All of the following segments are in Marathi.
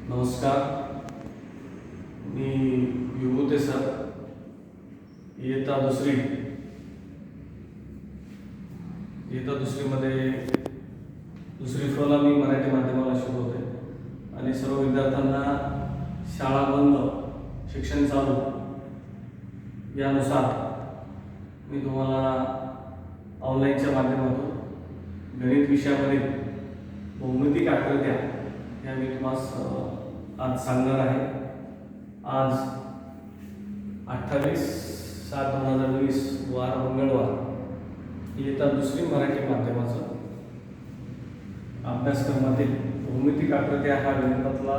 नमस्कार. मी विभूते सर. इयत्ता दुसरीमध्ये दुसरी फला मी मराठी माध्यमाला शिकवते आणि सर्व विद्यार्थ्यांना शाळा बंद शिक्षण चालू यानुसार मी तुम्हाला ऑनलाईनच्या माध्यमातून गणित विषयामध्ये भौमितिक आकृत्या या मी तुम्हाला आज सांगणार आहे. आज 28/7/2020 वार मंगळवार इयत्ता दुसरी मराठी माध्यमाचा अभ्यासक्रमातील भौमितिक आकृत्या हा गणितातला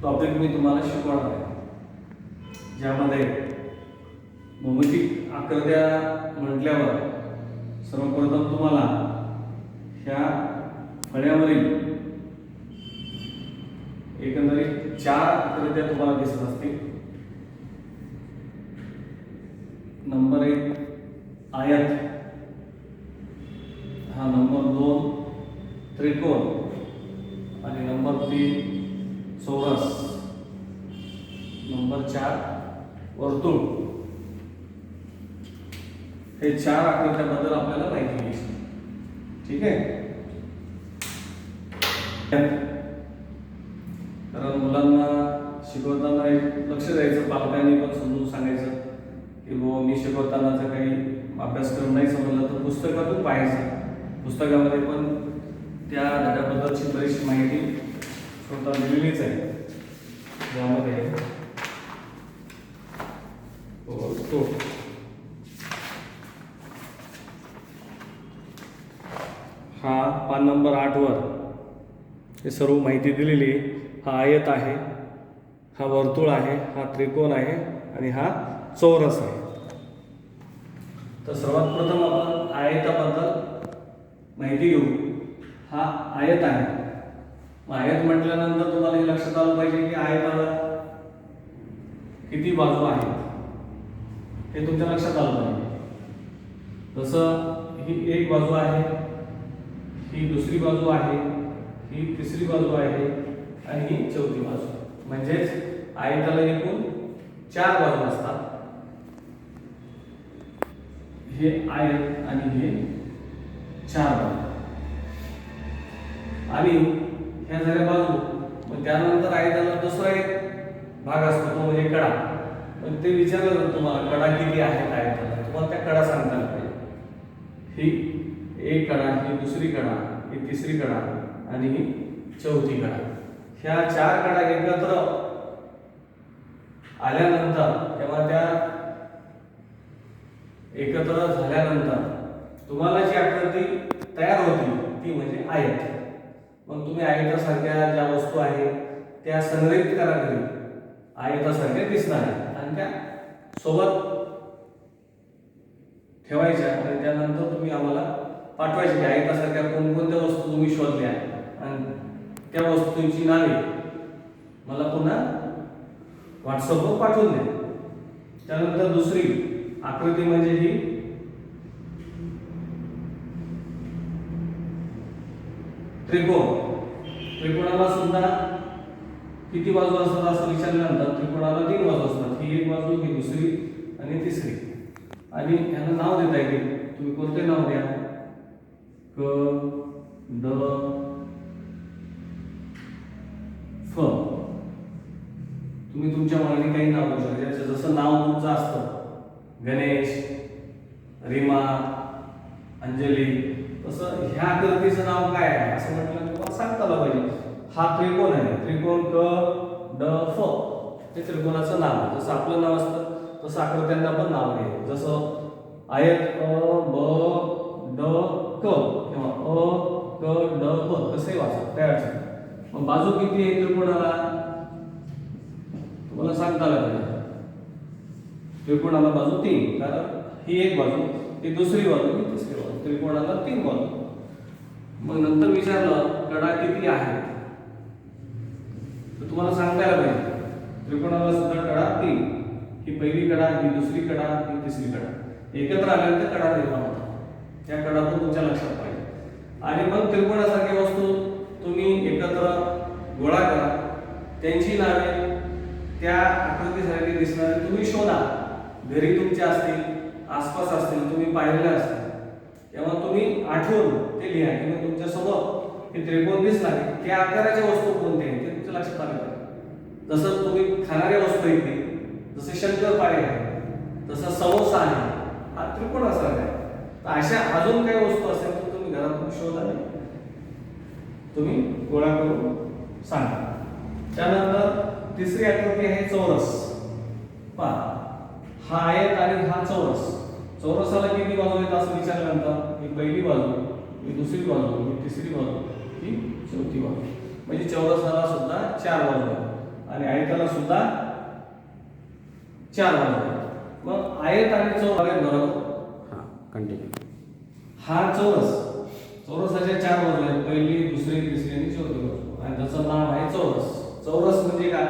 टॉपिक मी तुम्हाला शिकवणार आहे, ज्यामध्ये भौमितिक आकृत्या म्हटल्यावर सर्वप्रथम तुम्हाला ह्या फळ्यावरील एकंदरीत 4 आकृत्या तुम्हाला दिसत असतील. नंबर 1 आयत, हा नंबर 2 त्रिकोण आणि नंबर 3 चौरस, नंबर 4 वर्तुळ. हे 4 आकृत्याबद्दल आपल्याला माहिती घ्यायची. ठीक आहे. कारण मुलांना शिकवताना एक लक्ष द्यायचं, पालकांनी पण समजून सांगायचं की मी शिकवताना जर काही अभ्यासक्रम नाही समजला तर पुस्तकातून पाहायचं. पुस्तकामध्ये पण त्या धड्याबद्दलची बरीचशी माहिती स्वतः दिलेलीच आहे, ज्यामध्ये तो हा पान नंबर 8 वर हे सर्व माहिती दिलेली आहे. हा आयत आहे, हा वर्तुळ आहे, हा त्रिकोण आहे आणि हा चौरस आहे. तर सर्वात प्रथम आपण आयताबद्दल माहिती घेऊ. हा आयत आहे. आयत म्हटल्यानंतर तुम्हाला हे लक्षात आलं पाहिजे की आयताला किती बाजू आहेत हे तुमच्या लक्षात आलं पाहिजे. जसं ही एक बाजू आहे, ही दुसरी बाजू आहे, ही तिसरी बाजू आहे आणि ही चौथी बाजू. म्हणजेच आयताला एकूण 4 बाजू असतात. हे आयत आणि हे 4 बाजू. आणि ह्या झाल्या बाजू. मग त्यानंतर आयताला दुसरा एक भाग असतो, तो म्हणजे कडा. पण ते विचारलं जातं तुम्हाला कडा किती आहेत आयताला, तुम्हाला त्या कडा सांगता आल्या पाहिजे. ही एक कडा, ही दुसरी कडा, ही तिसरी कडा आणि ही चौथी कडा. ह्या 4 कडा एकत्र आल्यानंतर तेव्हा त्या एकत्र झाल्यानंतर तुम्हाला जी आकृती तयार होती ती म्हणजे आयत. मग तुम्ही आयतासारख्या ज्या वस्तू आहेत त्या संग्रहित करा घरी, आयतासारख्या दिसणार आहेत आणि त्या सोबत ठेवायच्या आणि त्यानंतर तुम्ही आम्हाला पाठवायचे की आयतासारख्या कोणकोणत्या वस्तू तुम्ही शोधल्या आणि त्या वस्तूंची नावे मला पुन्हा व्हॉट्सअपवर पाठवून द्या. त्यानंतर दुसरी आकृती म्हणजे ही त्रिकोण. त्रिकोणाला सुद्धा किती बाजू असतात असं विचारल्यानंतर त्रिकोणाला 3 बाजू असतात. ही एक बाजू, ही दुसरी आणि तिसरी. आणि ह्याला नाव देता येईल. तुम्ही कोणते नाव द्या, क द फ. तुम्ही तुमच्या मनाने काही नाव देऊ शकता. जसं नाव तुमचं असतं गणेश, रीमा, अंजली, तसं ह्या आकृतीचं नाव काय आहे असं म्हटलं तुम्हाला सांगता आलं पाहिजे. हा त्रिकोण आहे, त्रिकोण क ड फ हे त्रिकोणाचं नाव आहे. जसं आपलं नाव असतं तसं आकृत्यांना पण नाव आहे. जसं आयत अ ब ड क किंवा अ क ड फ कसंही वाचा, त्या अडचण. मग बाजू किती आहे त्रिकोणाला तुम्हाला सांगता आलं पाहिजे. त्रिकोणाला बाजू 3, कारण ही एक बाजू, ही दुसरी बाजू, ही तिसरी बाजू. त्रिकोणाला 3 बाजू. मग नंतर विचारलं कडा किती आहेत तर तुम्हाला सांगता आलं पाहिजे. त्रिकोणाला सुद्धा कडा 3. ही पहिली कडा, ही दुसरी कडा, ही तिसरी कडा. एकत्र आल्यानंतर कडा निर्माण होतात. त्या कडा पण तुमच्या लक्षात पाहिजे. आणि मग त्रिकोणासारखी वस्तू तुम्ही एकत्र गोळा करा त्यांची नावे त्या आकृतीसारखी दिसणारी तुम्ही शोधा. घरी तुमच्या असतील, आसपास असतील, तुम्ही पाहिलेल्या असतील, तेव्हा तुम्ही आठवून ते लिहा. किंवा तुमच्या समोर हे त्रिकोण दिसला त्या आकाराच्या वस्तू कोणत्या आहेत ते तुमच्या लक्षात आलं पाहिजे. जसं तुम्ही खाणाऱ्या वस्तू आहेत जसे शंकरपाळे आहे, तसा समोसा आहे, हा त्रिकोणासारखा आहे. तर अशा अजून काही वस्तू असेल तर तुम्ही घरातून शोधा, तुम्ही गोळा करून सांगा. त्यानंतर तिसरी आकृती आहे चौरस. पहा, हा आयत आणि हा चौरस. चौरसाला किती बाजू आहेत असं विचारल्यानंतर ही पहिली बाजू, ही दुसरी बाजू, ही तिसरी बाजू, ही चौथी बाजू. म्हणजे चौरसाला सुद्धा 4 बाजू आहेत आणि आयताला सुद्धा 4 बाजू आहेत. मग आयत आणि चौरस बरोबर. हां, कंटिन्यू. हा चौरसाच्या 4 बाजू आहेत, पहिली, दुसरी, तिसरी आणि चौथी बाजू. आणि त्याचं नाव आहे चौरस. चौरस म्हणजे काय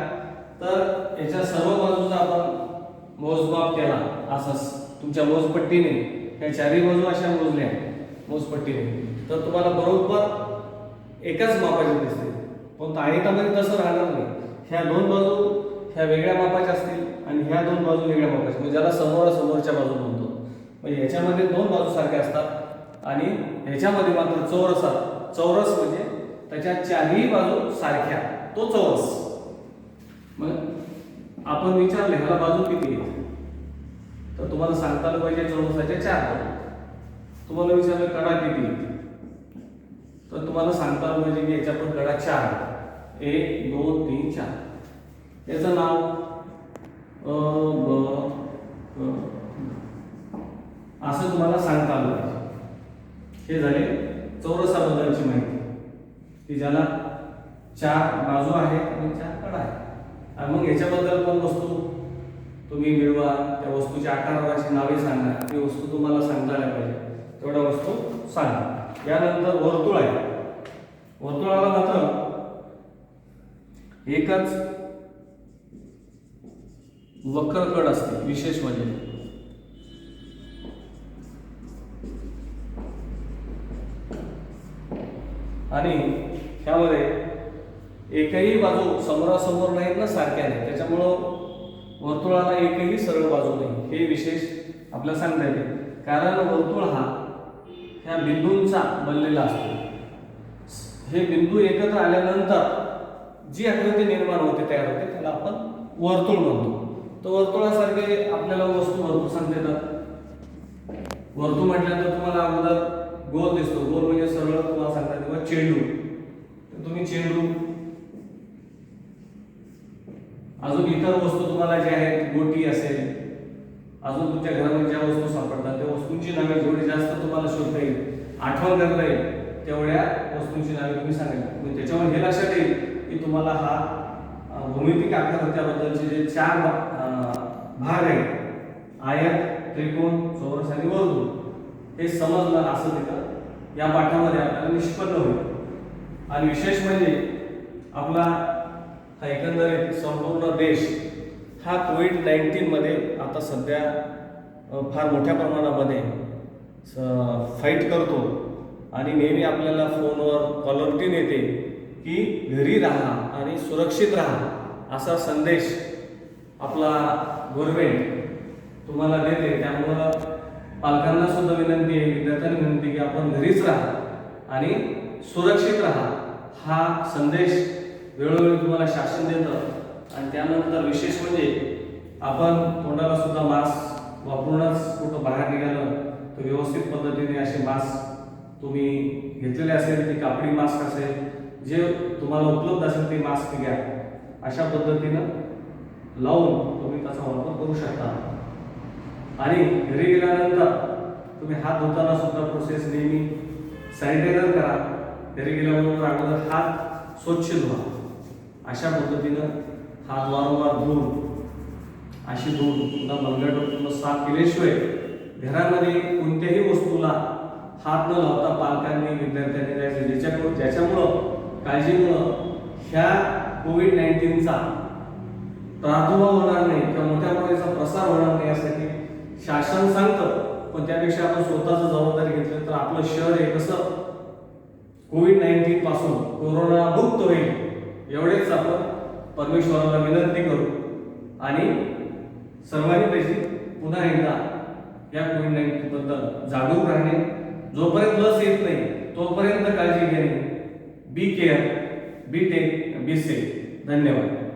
तर याच्या सर्व बाजूचा आपण मोजमाप केला असं तुमच्या मोजपट्टीने, या 4ही बाजू अशा मोजल्या मोजपट्टीने, तर तुम्हाला बरोबर एकाच मापाचे दिसते. पण आयतामध्ये तसं राहणार नाही. ह्या 2 बाजू ह्या वेगळ्या मापाच्या असतील आणि ह्या 2 बाजू वेगळ्या मापाच्या, म्हणजे ज्याला समोरासमोरच्या बाजू म्हणतो. म्हणजे याच्यामध्ये 2 बाजू सारख्या असतात आणि ह्याच्यामध्ये मात्र चौरस म्हणजे त्याच्या 4ही बाजू सारख्या, तो चौरस. मग आपण विचारले ह्याला बाजू किती आहेत तर तुम्हाला सांगता आलं पाहिजे चौरसाच्या 4 बाजू. तुम्हाला विचारलं कडा किती आहेत तर तुम्हाला सांगता आलं पाहिजे की याच्या पण कडा 4 आहेत. 1 2 3 4. याचं नाव असं तुम्हाला सांगता आलं पाहिजे. हे झाले चौरसाबद्दलची माहिती की ज्याला 4 बाजू आहेत आणि 4 कडा आहेत. आणि मग याच्याबद्दल पण वस्तू तुम्ही मिळवा, त्या वस्तूच्या आकाराची नावे सांगा, ती वस्तू तुम्हाला सांगता आल्या पाहिजे तेवढ्या वस्तू सांगा. यानंतर वर्तुळ आहे. वर्तुळाला मात्र एकच वक्रकड असते. विशेष म्हणजे आणि ह्यामध्ये एकही बाजू समोरासमोर नाहीत ना, सारख्या नाही. त्याच्यामुळं वर्तुळाला एकही सरळ बाजू नाही. हे विशेष आपल्याला सांगता येते. कारण वर्तुळ हा ह्या बिंदूंचा बनलेला असतो. हे बिंदू एकत्र आल्यानंतर जी आकृती निर्माण होते तयार होते त्याला आपण वर्तुळ म्हणतो. तर वर्तुळासारखे आपल्याला वस्तू भरपूर सांगता येतात. वर्तुळ म्हटल्यानंतर तुम्हाला अगोदर गोल दिसतो. गोल म्हणजे सरळ तुम्हाला सांगता येते. चेंडू, तुम्ही चेंडू, अजून इतर वस्तू तुम्हाला ज्या आहेत, गोटी असेल, अजून तुमच्या घरामध्ये ज्या वस्तू सापडतात त्या वस्तूंची नावे जेवढी जास्त तुम्हाला शोधता येईल, आठवण करता येईल, तेवढ्या वस्तूंची नावे तुम्ही सांगायला. म्हणजे त्याच्यावर हे लक्षात येईल की तुम्हाला हा भौमितिक आकार त्याबद्दलचे जे 4 भाग आहेत, आयत, त्रिकोण, चौरस आणि वर्तुळ, हे समजलं असं तिथं या पाठामध्ये आपल्याला निष्पन्न होईल. आणि विशेष म्हणजे आपला हा एकंदरीत संपूर्ण देश हा कोविड-19 मध्ये आता सध्या फार मोठ्या प्रमाणामध्ये फाईट करतो. आणि नेहमी आपल्याला फोनवर कॉलर येते की घरी राहा आणि सुरक्षित राहा असा संदेश आपला गव्हर्नमेंट तुम्हाला देते. त्यामुळं पालकांना सुद्धा विनंती आहे, विद्यार्थ्यांना विनंती की आपण घरीच राहा आणि सुरक्षित राहा. हा संदेश वेळोवेळी तुम्हाला शासन देतं. आणि त्यानंतर विशेष म्हणजे आपण तोंडाला सुद्धा मास्क वापरूनच कुठं बाहेर निघालं तर व्यवस्थित पद्धतीने असे मास्क तुम्ही घेतलेले असेल, ते कापडी मास्क असेल, जे तुम्हाला उपलब्ध असेल ते मास्क घ्या. अशा पद्धतीनं लावून तुम्ही त्याचा वापर करू शकता. आणि घरी गेल्यानंतर तुम्ही हात धुताना सुद्धा प्रोसेस नेहमी सॅनिटायझर करा. घरी गेल्याबरोबर अगोदर हात स्वच्छ धुवा. अशा पद्धतीनं हात वारंवार धुवून अशी धुवून पुन्हा मनगट साफ केल्याशिवाय घरामध्ये कोणत्याही वस्तूला हात न लावता पालकांनी, विद्यार्थ्यांनी जायचं. ज्याच्यामुळं काळजीमुळं ह्या कोविड-19चा प्रादुर्भाव होणार नाही किंवा मोठ्या प्रमाणाचा प्रसार होणार नाही यासाठी शासन सांगतं. पण त्यापेक्षा आपण स्वतःच जबाबदारी घेतली तर आपलं शहर हे कसं कोविड-19 पासून कोरोना मुक्त होईल एवढेच आपण परमेश्वराला विनंती करू आणि सर्वांनी पैकी पुन्हा एकदा या कोविड-19 बद्दल जागरूक राहणे, जोपर्यंत लस येत नाही तोपर्यंत काळजी घेणे. Be care, be take, be safe. धन्यवाद.